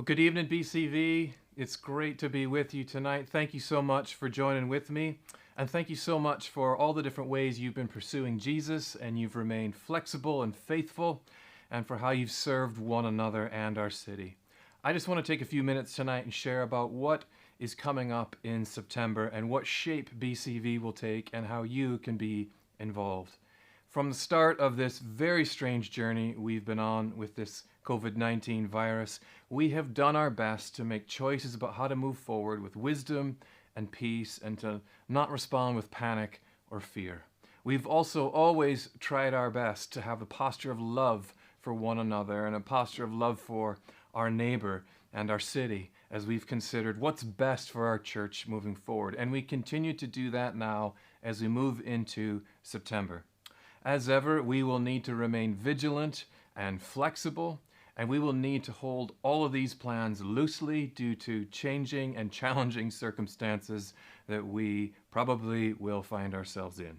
Well, good evening, BCV. It's great to be with you tonight. Thank you so much for joining with me. And thank you so much for all the different ways you've been pursuing Jesus and you've remained flexible and faithful, and for how you've served one another and our city. I just want to take a few minutes tonight and share about what is coming up in September and what shape BCV will take and how you can be involved. From the start of this very strange journey we've been on with this COVID-19 virus, we have done our best to make choices about how to move forward with wisdom and peace and to not respond with panic or fear. We've also always tried our best to have a posture of love for one another and a posture of love for our neighbor and our city as we've considered what's best for our church moving forward. And we continue to do that now as we move into September. As ever, we will need to remain vigilant and flexible, and we will need to hold all of these plans loosely due to changing and challenging circumstances that we probably will find ourselves in.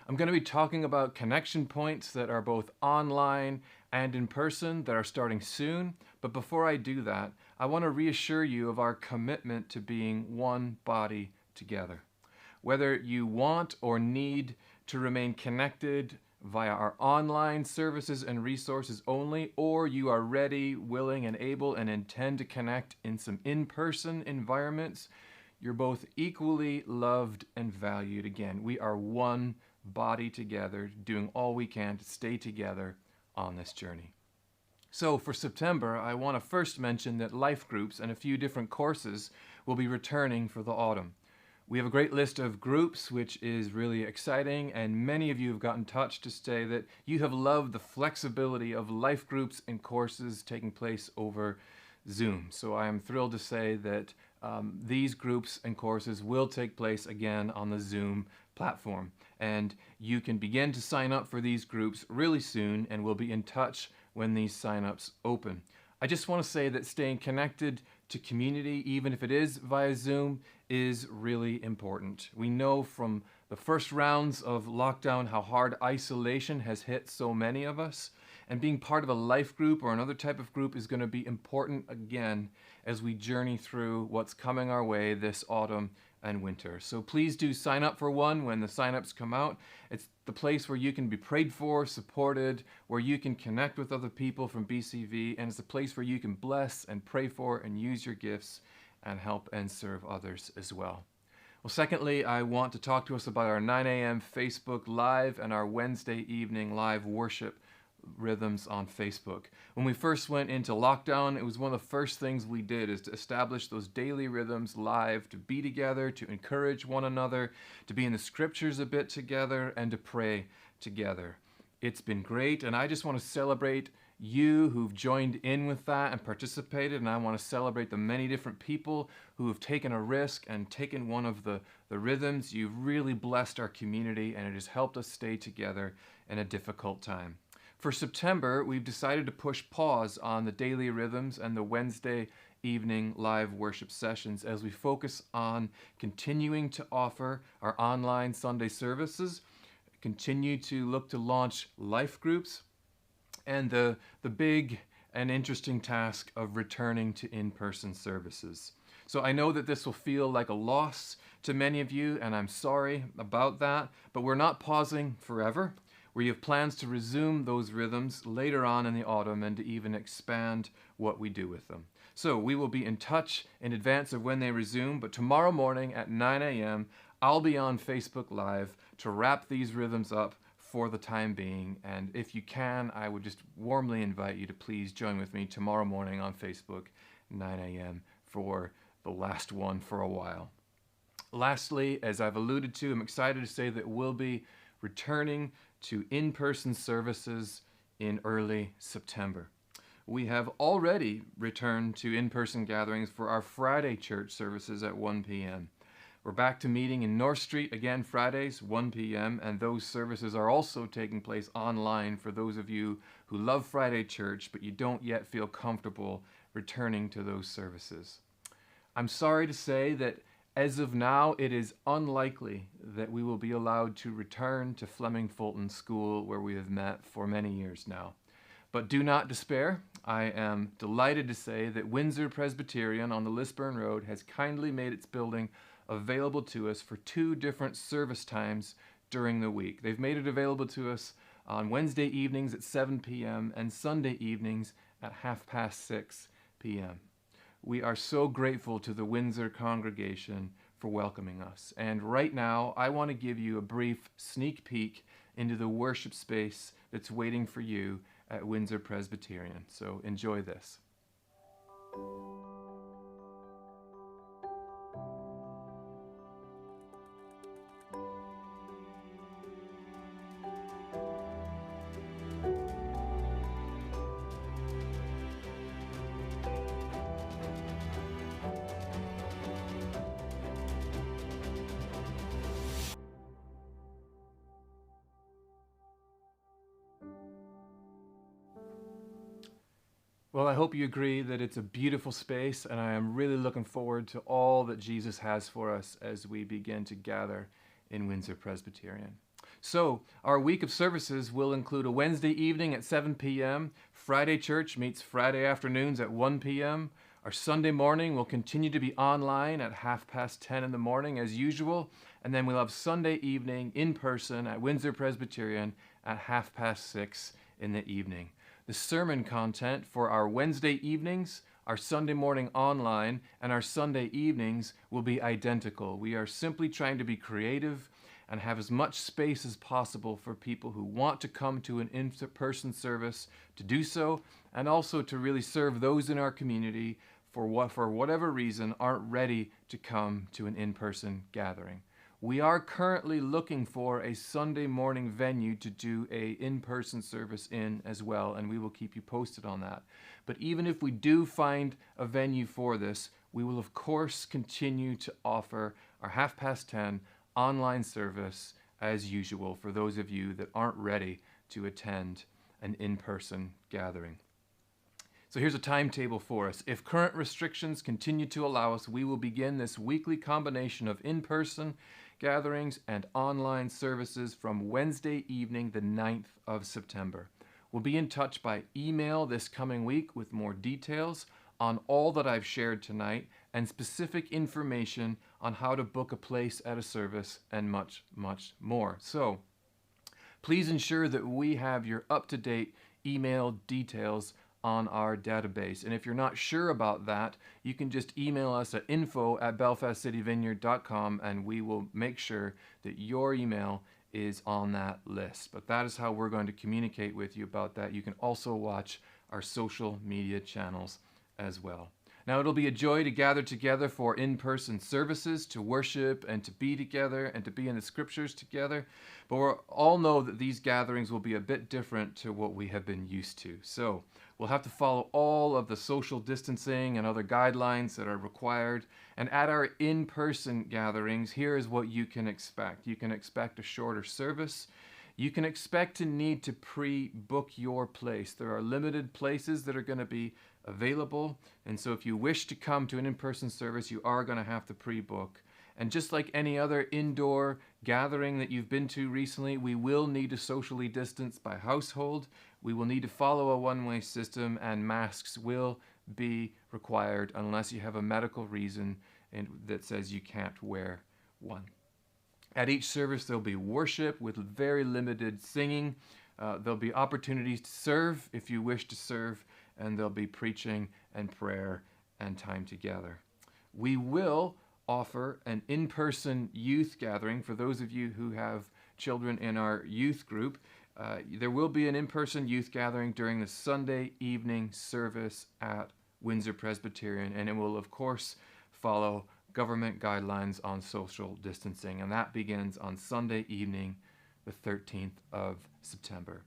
I'm going to be talking about connection points that are both online and in person that are starting soon. But before I do that, I want to reassure you of our commitment to being one body together. Whether you want or need to remain connected via our online services and resources only, or you are ready, willing, and able and intend to connect in some in-person environments, you're both equally loved and valued. Again, we are one body together, doing all we can to stay together on this journey. So for September, I want to first mention that life groups and a few different courses will be returning for the autumn. We have a great list of groups, which is really exciting, and many of you have got in touch to say that you have loved the flexibility of life groups and courses taking place over Zoom. So I am thrilled to say that these groups and courses will take place again on the Zoom platform. And you can begin to sign up for these groups really soon, and we'll be in touch when these signups open. I just want to say that staying connected to community, even if it is via Zoom, is really important. We know from the first rounds of lockdown how hard isolation has hit so many of us, and being part of a life group or another type of group is going to be important again as we journey through what's coming our way this autumn and winter. So please do sign up for one when the signups come out. It's the place where you can be prayed for, supported, where you can connect with other people from BCV, and it's a place where you can bless and pray for and use your gifts and help and serve others as well. Well, secondly, I want to talk to us about our 9 a.m. Facebook Live and our Wednesday evening live worship rhythms on Facebook. When we first went into lockdown, it was one of the first things we did is to establish those daily rhythms live, to be together, to encourage one another, to be in the scriptures a bit together, and to pray together. It's been great, and I just want to celebrate you who've joined in with that and participated, and I want to celebrate the many different people who have taken a risk and taken one of the rhythms. You've really blessed our community, and it has helped us stay together in a difficult time. For September, we've decided to push pause on the daily rhythms and the Wednesday evening live worship sessions as we focus on continuing to offer our online Sunday services, continue to look to launch life groups, and the big and interesting task of returning to in-person services. So I know that this will feel like a loss to many of you, and I'm sorry about that, but we're not pausing forever. We have plans to resume those rhythms later on in the autumn and to even expand what we do with them. So we will be in touch in advance of when they resume, but tomorrow morning at 9 a.m., I'll be on Facebook Live to wrap these rhythms up for the time being. And if you can, I would just warmly invite you to please join with me tomorrow morning on Facebook, 9 a.m., for the last one for a while. Lastly, as I've alluded to, I'm excited to say that we'll be returning to in-person services in early September. We have already returned to in-person gatherings for our Friday church services at 1 p.m. We're back to meeting in North Street again Fridays, 1 p.m., and those services are also taking place online for those of you who love Friday church but you don't yet feel comfortable returning to those services. I'm sorry to say that as of now, it is unlikely that we will be allowed to return to Fleming Fulton School where we have met for many years now. But do not despair. I am delighted to say that Windsor Presbyterian on the Lisburn Road has kindly made its building available to us for 2 different service times during the week. They've made it available to us on Wednesday evenings at 7 p.m. and Sunday evenings at 6:30 p.m. We are so grateful to the Windsor congregation for welcoming us. And right now, I want to give you a brief sneak peek into the worship space that's waiting for you at Windsor Presbyterian. So enjoy this. Well, I hope you agree that it's a beautiful space, and I am really looking forward to all that Jesus has for us as we begin to gather in Windsor Presbyterian. So, our week of services will include a Wednesday evening at 7 p.m. Friday church meets Friday afternoons at 1 p.m. Our Sunday morning will continue to be online at 10:30 in the morning as usual, and then we'll have Sunday evening in person at Windsor Presbyterian at 6:30 in the evening. The sermon content for our Wednesday evenings, our Sunday morning online, and our Sunday evenings will be identical. We are simply trying to be creative and have as much space as possible for people who want to come to an in-person service to do so, and also to really serve those in our community for whatever reason aren't ready to come to an in-person gathering. We are currently looking for a Sunday morning venue to do a in-person service in as well, and we will keep you posted on that. But even if we do find a venue for this, we will of course continue to offer our 10:30 online service as usual for those of you that aren't ready to attend an in-person gathering. So here's a timetable for us. If current restrictions continue to allow us, we will begin this weekly combination of in-person gatherings and online services from Wednesday evening, the 9th of September. We'll be in touch by email this coming week with more details on all that I've shared tonight and specific information on how to book a place at a service and much, much more. So please ensure that we have your up-to-date email details on our database. And if you're not sure about that, you can just email us at info@belfastcityvineyard.com and we will make sure that your email is on that list. But that is how we're going to communicate with you about that. You can also watch our social media channels as well. Now, it'll be a joy to gather together for in-person services, to worship and to be together and to be in the scriptures together. But we all know that these gatherings will be a bit different to what we have been used to. So we'll have to follow all of the social distancing and other guidelines that are required. And at our in-person gatherings, here is what you can expect. You can expect a shorter service. You can expect to need to pre-book your place. There are limited places that are going to be available, and so if you wish to come to an in-person service, you are going to have to pre-book. And just like any other indoor gathering that you've been to recently, we will need to socially distance by household. We will need to follow a one-way system, and masks will be required unless you have a medical reason that says you can't wear one. At each service, there'll be worship with very limited singing. There'll be opportunities to serve if you wish to serve, and there'll be preaching and prayer and time together. We will offer an in-person youth gathering for those of you who have children in our youth group. There will be an in-person youth gathering during the Sunday evening service at Windsor Presbyterian, and it will, of course, follow government guidelines on social distancing, and that begins on Sunday evening, the 13th of September.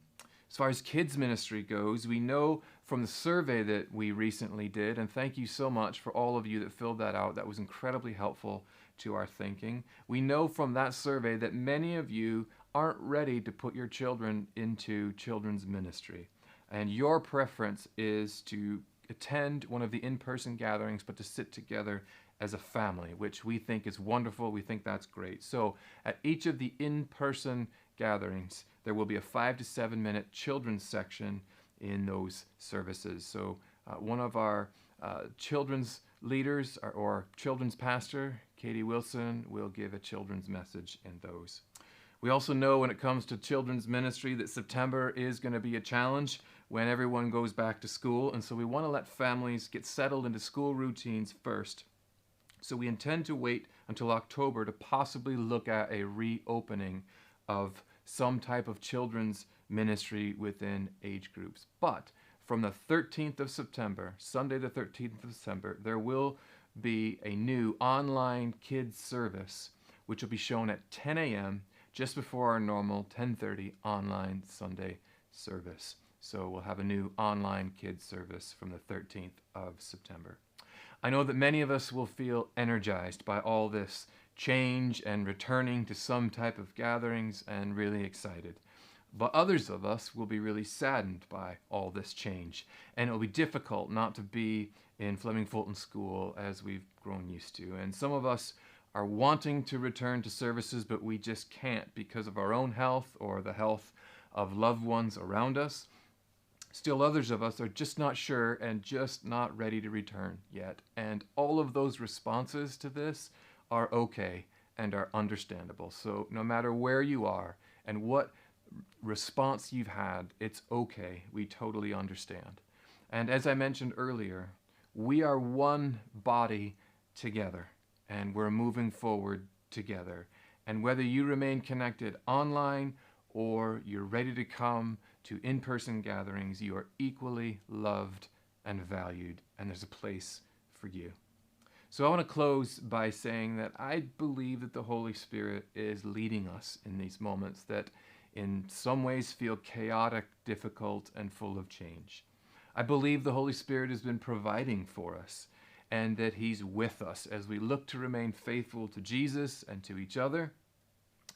As far as kids ministry goes, we know from the survey that we recently did, and thank you so much for all of you that filled that out. That was incredibly helpful to our thinking. We know from that survey that many of you aren't ready to put your children into children's ministry, and your preference is to attend one of the in-person gatherings, but to sit together as a family, which we think is wonderful. We think that's great. So at each of the in-person gatherings, there will be a 5 to 7 minute children's section in those services. So one of our children's leaders or children's pastor, Katie Wilson, will give a children's message in those. We also know when it comes to children's ministry that September is going to be a challenge when everyone goes back to school. And so we want to let families get settled into school routines first. So we intend to wait until October to possibly look at a reopening of some type of children's ministry within age groups. But from the 13th of September, Sunday the 13th of September, there will be a new online kids service, which will be shown at 10 a.m. just before our normal 10:30 online Sunday service. So we'll have a new online kids service from the 13th of September. I know that many of us will feel energized by all this change and returning to some type of gatherings and really excited. But others of us will be really saddened by all this change, and it will be difficult not to be in Fleming Fulton School as we've grown used to. And some of us are wanting to return to services, but we just can't because of our own health or the health of loved ones around us. Still others of us are just not sure and just not ready to return yet. And all of those responses to this are okay and are understandable. So no matter where you are and what response you've had, it's okay. We totally understand. And as I mentioned earlier, we are one body together, and we're moving forward together. And whether you remain connected online or you're ready to come to in-person gatherings, you are equally loved and valued, and there's a place for you. So I want to close by saying that I believe that the Holy Spirit is leading us in these moments that in some ways feel chaotic, difficult, and full of change. I believe the Holy Spirit has been providing for us and that He's with us as we look to remain faithful to Jesus and to each other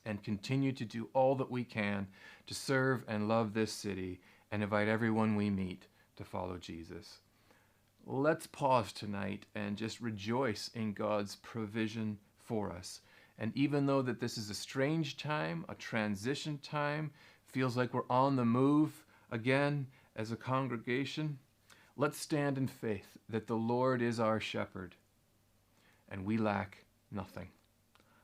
and continue to do all that we can to serve and love this city and invite everyone we meet to follow Jesus. Let's pause tonight and just rejoice in God's provision for us. And even though that this is a strange time, a transition time, feels like we're on the move again as a congregation, let's stand in faith that the Lord is our shepherd and we lack nothing.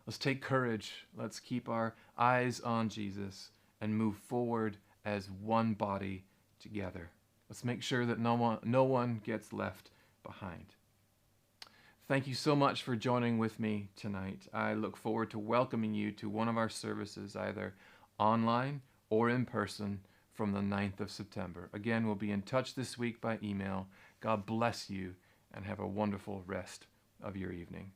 Let's take courage. Let's keep our eyes on Jesus and move forward as one body together. Let's make sure that no one gets left behind. Thank you so much for joining with me tonight. I look forward to welcoming you to one of our services, either online or in person, from the 9th of September. Again, we'll be in touch this week by email. God bless you and have a wonderful rest of your evening.